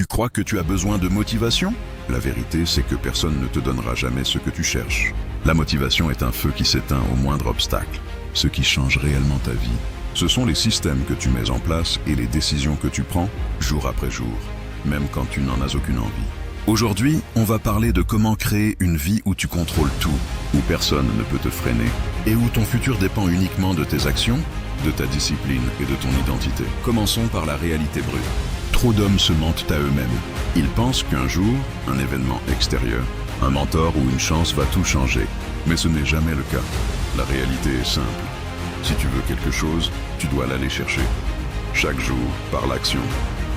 Tu crois que tu as besoin de motivation? La vérité, c'est que personne ne te donnera jamais ce que tu cherches. La motivation est un feu qui s'éteint au moindre obstacle. Ce qui change réellement ta vie, ce sont les systèmes que tu mets en place et les décisions que tu prends jour après jour, même quand tu n'en as aucune envie. Aujourd'hui, on va parler de comment créer une vie où tu contrôles tout, où personne ne peut te freiner, et où ton futur dépend uniquement de tes actions, de ta discipline et de ton identité. Commençons par la réalité brute. Trop d'hommes se mentent à eux-mêmes. Ils pensent qu'un jour, un événement extérieur, un mentor ou une chance va tout changer. Mais ce n'est jamais le cas. La réalité est simple. Si tu veux quelque chose, tu dois l'aller chercher. Chaque jour, par l'action.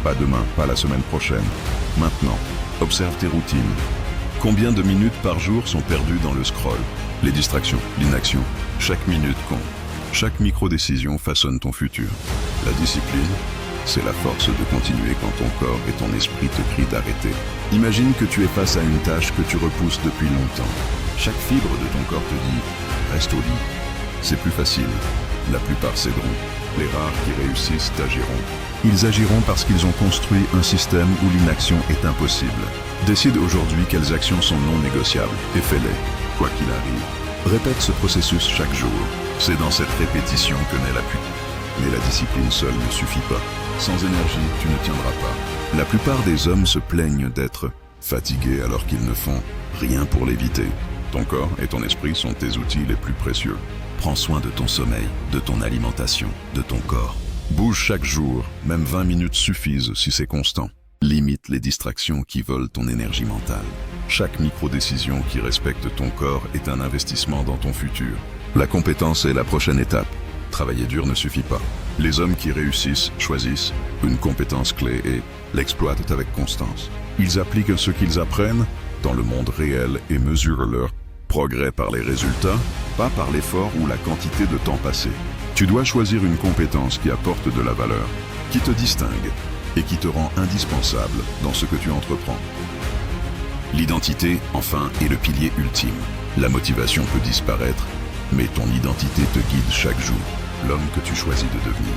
Pas demain, pas la semaine prochaine. Maintenant, observe tes routines. Combien de minutes par jour sont perdues dans le scroll? Les distractions, l'inaction. Chaque minute compte. Chaque micro-décision façonne ton futur. La discipline, c'est la force de continuer quand ton corps et ton esprit te crient d'arrêter. Imagine que tu es face à une tâche que tu repousses depuis longtemps. Chaque fibre de ton corps te dit « reste au lit ». C'est plus facile. La plupart céderont. Les rares qui réussissent agiront. Ils agiront parce qu'ils ont construit un système où l'inaction est impossible. Décide aujourd'hui quelles actions sont non négociables et fais-les, quoi qu'il arrive. Répète ce processus chaque jour. C'est dans cette répétition que naît la puissance. Mais la discipline seule ne suffit pas. Sans énergie, tu ne tiendras pas. La plupart des hommes se plaignent d'être fatigués alors qu'ils ne font rien pour l'éviter. Ton corps et ton esprit sont tes outils les plus précieux. Prends soin de ton sommeil, de ton alimentation, de ton corps. Bouge chaque jour, même 20 minutes suffisent si c'est constant. Limite les distractions qui volent ton énergie mentale. Chaque micro-décision qui respecte ton corps est un investissement dans ton futur. La compétence est la prochaine étape. Travailler dur ne suffit pas. Les hommes qui réussissent choisissent une compétence clé et l'exploitent avec constance. Ils appliquent ce qu'ils apprennent dans le monde réel et mesurent leur progrès par les résultats, pas par l'effort ou la quantité de temps passé. Tu dois choisir une compétence qui apporte de la valeur, qui te distingue et qui te rend indispensable dans ce que tu entreprends. L'identité, enfin, est le pilier ultime. La motivation peut disparaître, mais ton identité te guide chaque jour, l'homme que tu choisis de devenir.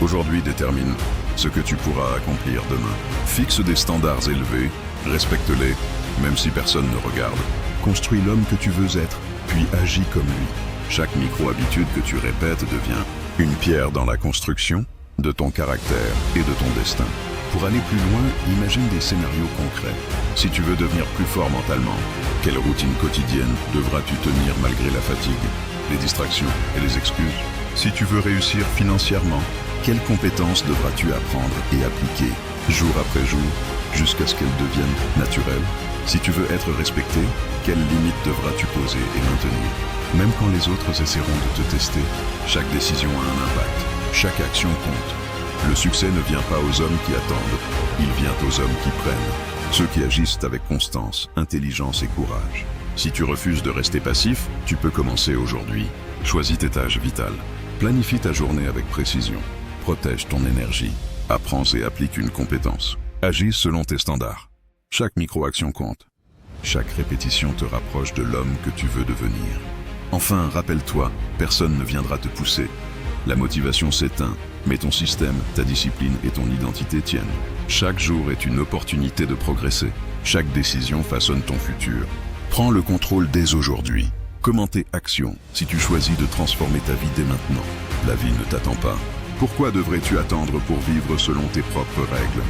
Aujourd'hui détermine ce que tu pourras accomplir demain. Fixe des standards élevés, respecte-les, même si personne ne regarde. Construis l'homme que tu veux être, puis agis comme lui. Chaque micro-habitude que tu répètes devient une pierre dans la construction de ton caractère et de ton destin. Pour aller plus loin, imagine des scénarios concrets. Si tu veux devenir plus fort mentalement, quelle routine quotidienne devras-tu tenir malgré la fatigue, les distractions et les excuses? Si tu veux réussir financièrement, quelles compétences devras-tu apprendre et appliquer jour après jour jusqu'à ce qu'elles deviennent naturelles? Si tu veux être respecté, quelles limites devras-tu poser et maintenir? Même quand les autres essaieront de te tester, chaque décision a un impact, chaque action compte. Le succès ne vient pas aux hommes qui attendent, il vient aux hommes qui prennent. Ceux qui agissent avec constance, intelligence et courage. Si tu refuses de rester passif, tu peux commencer aujourd'hui. Choisis tes tâches vitales. Planifie ta journée avec précision. Protège ton énergie. Apprends et applique une compétence. Agis selon tes standards. Chaque micro-action compte. Chaque répétition te rapproche de l'homme que tu veux devenir. Enfin, rappelle-toi, personne ne viendra te pousser. La motivation s'éteint, mais ton système, ta discipline et ton identité tiennent. Chaque jour est une opportunité de progresser. Chaque décision façonne ton futur. Prends le contrôle dès aujourd'hui. Commenter action si tu choisis de transformer ta vie dès maintenant. La vie ne t'attend pas. Pourquoi devrais-tu attendre pour vivre selon tes propres règles?